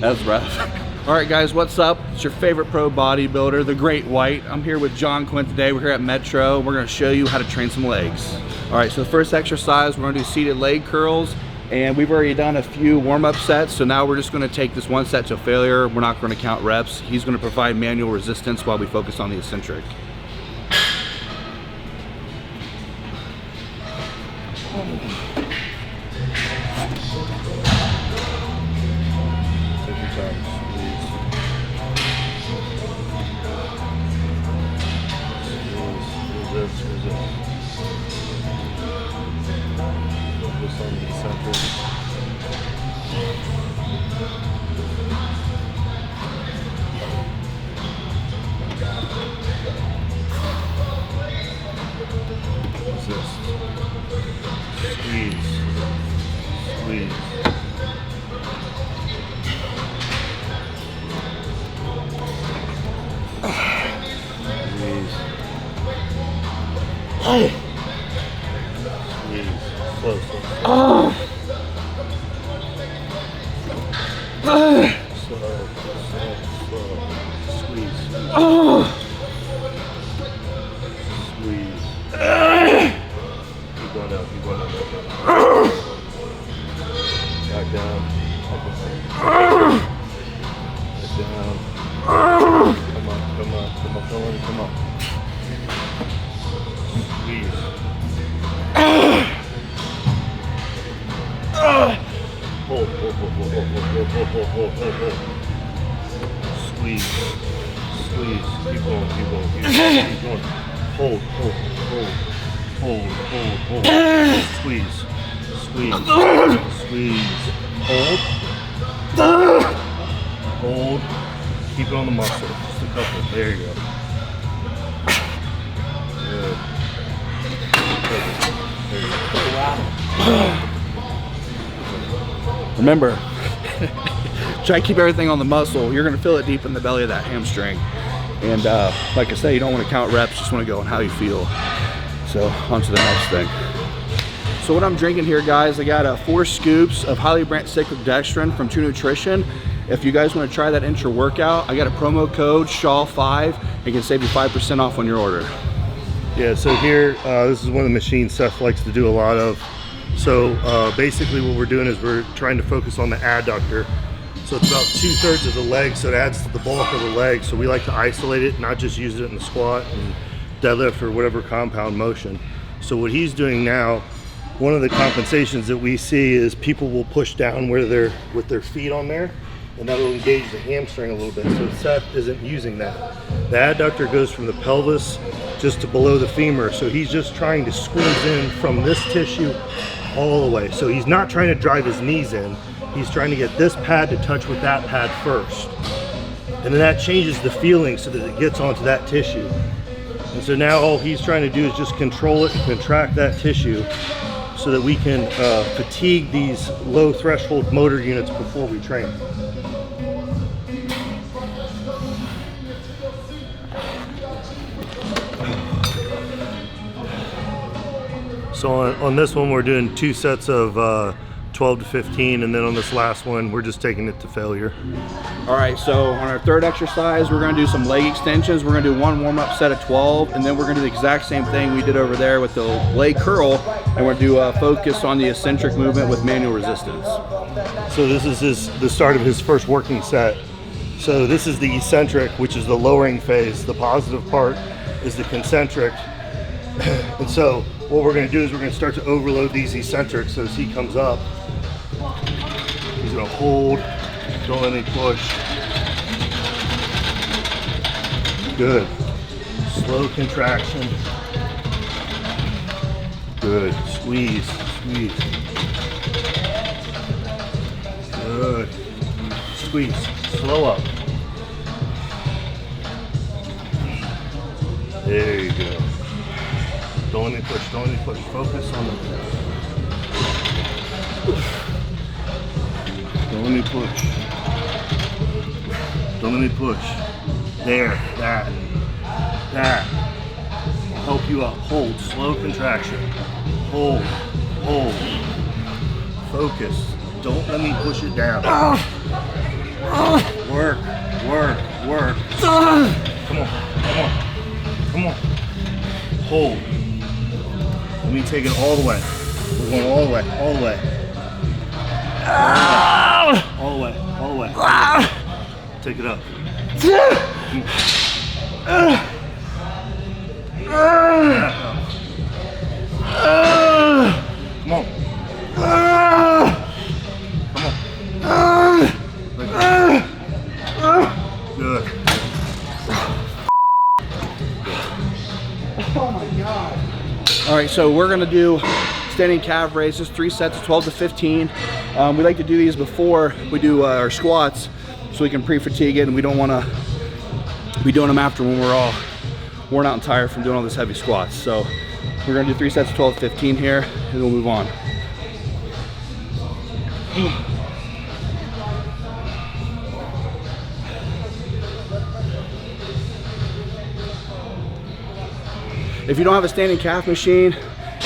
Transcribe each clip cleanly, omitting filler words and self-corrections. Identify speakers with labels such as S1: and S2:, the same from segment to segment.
S1: That's rough. All right, guys, what's up? It's your favorite pro bodybuilder, the Great White. I'm here with Quint today. We're here at Metro. We're gonna show you how to train some legs. All right, so the first exercise, we're gonna do seated leg curls, and we've already done a few warm-up sets, so now we're just gonna take this one set to failure. We're not gonna count reps. He's gonna provide manual resistance while we focus on the eccentric.
S2: Focus on the eccentric. Resist. Squeeze. Squeeze. Squeeze. Slow, slow, slow. Slow, slow, slow. Squeeze, squeeze. Squeeze. Keep going down, keep going down, back down. Back down. Back down. Come on, come on, come on, come on, come on. Squeeze. Hold, hold, hold, hold, hold, hold, hold, hold, hold, hold. Squeeze, squeeze. Keep going, keep going, keep going, keep going. Hold, hold, hold, hold, hold, hold. Squeeze, squeeze, squeeze. Hold, hold. Keep it on the muscle. Just a couple. There you go. Good. There you go.
S1: Wow. Remember, try to keep everything on the muscle. You're gonna feel it deep in the belly of that hamstring. And like I say, you don't wanna count reps, just wanna go on how you feel. So on to the next thing. So what I'm drinking here, guys, I got 4 scoops of highly branched cyclic dextrin from True Nutrition. If you guys wanna try that intra-workout, I got a promo code SHAW5. It can save you 5% off on your order.
S2: Yeah, so here, this is one of the machines Seth likes to do a lot of. So basically what we're doing is we're trying to focus on the adductor. So it's about 2/3 of the leg, so it adds to the bulk of the leg. So we like to isolate it, not just use it in the squat and deadlift or whatever compound motion. So what he's doing now, one of the compensations that we see is people will push down where they're with their feet on there, and that'll engage the hamstring a little bit. So Seth isn't using that. The adductor goes from the pelvis just to below the femur. So he's just trying to squeeze in from this tissue all the way. So he's not trying to drive his knees in. He's trying to get this pad to touch with that pad first. And then that changes the feeling so that it gets onto that tissue. And so now all he's trying to do is just control it and contract that tissue so that we can fatigue these low threshold motor units before we train. So on this one, we're doing 2 sets of 12 to 15, and then on this last one, we're just taking it to failure.
S1: All right, so on our third exercise, we're gonna do some leg extensions. We're gonna do 1 warm-up set of 12, and then we're gonna do the exact same thing we did over there with the leg curl, and we're gonna do focus on the eccentric movement with manual resistance.
S2: So this is the start of his first working set. So this is the eccentric, which is the lowering phase. The positive part is the concentric. And so what we're going to do is we're going to start to overload these eccentrics. So as he comes up, he's going to hold, don't let me push. Good. Slow contraction. Good. Squeeze, squeeze. Good. Squeeze. Slow up. There you go. Don't let me push, don't let me push. Focus on the... Don't let me push. Don't let me push. There, that. I'll help you up. Hold, slow contraction. Hold, hold. Focus. Don't let me push it down. Work, work, work. Come on, come on, come on. Hold. Let me take it all the way. We're going all the way, all the way. All the way, all the way. Take it up. Come on. Good.
S1: Oh my God. All right, so we're gonna do standing calf raises, 3 sets of 12 to 15. We like to do these before we do our squats so we can pre-fatigue it, and we don't wanna be doing them after when we're all worn out and tired from doing all this heavy squats. So we're gonna do 3 sets of 12 to 15 here, and we'll move on. If you don't have a standing calf machine,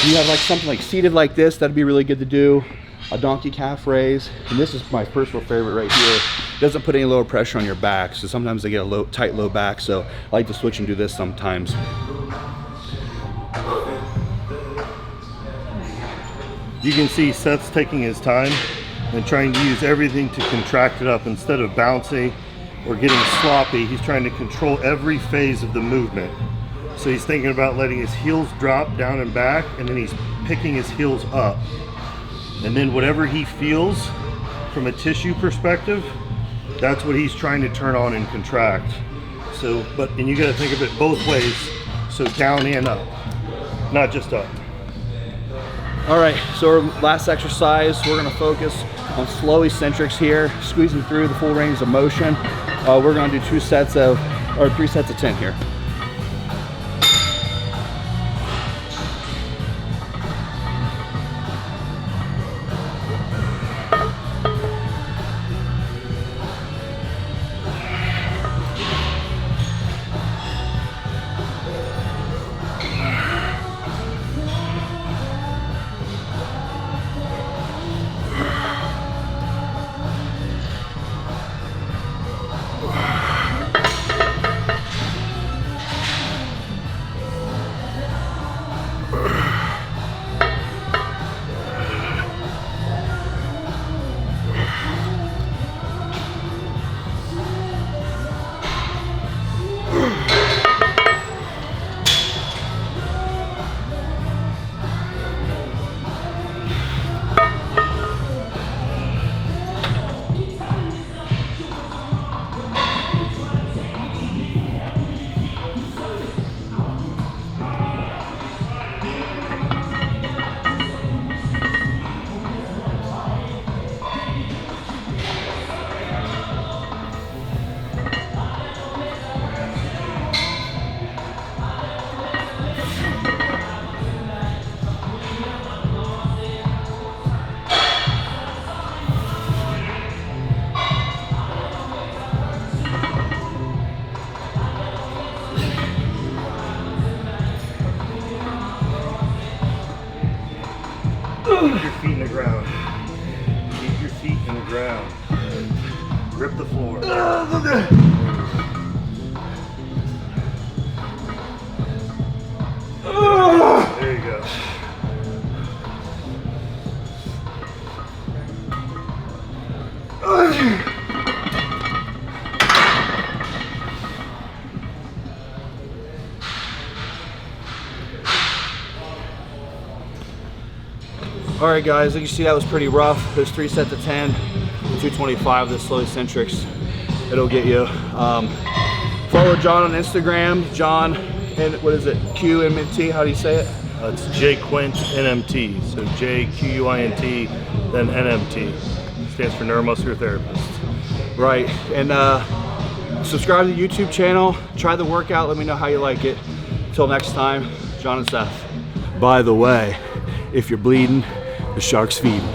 S1: you have like something like seated like this, that'd be really good to do. A donkey calf raise, and this is my personal favorite right here. It doesn't put any lower pressure on your back, so sometimes they get a tight low back, so I like to switch and do this sometimes.
S2: You can see Seth's taking his time and trying to use everything to contract it up. Instead of bouncing or getting sloppy, he's trying to control every phase of the movement. So he's thinking about letting his heels drop down and back, and then he's picking his heels up. And then whatever he feels from a tissue perspective, that's what he's trying to turn on and contract. So, and you gotta think of it both ways. So down and up, not just up.
S1: All right, so our last exercise, we're gonna focus on slow eccentrics here, squeezing through the full range of motion. We're gonna do 3 sets of 10 here.
S2: Keep your feet in the ground. Keep your feet in the ground. Grip the floor. There you go.
S1: All right, guys, like you see, that was pretty rough. There's 3 sets of 10, 225, the slow eccentrics. It'll get you. Follow John on Instagram, John, and what is it, QMT, how do you say it?
S2: It's JquintNMT, so JQUINT, then NMT. Stands for neuromuscular therapist.
S1: Right, and subscribe to the YouTube channel, try the workout, let me know how you like it. Until next time, John and Seth. By the way, if you're bleeding, the shark's feeding.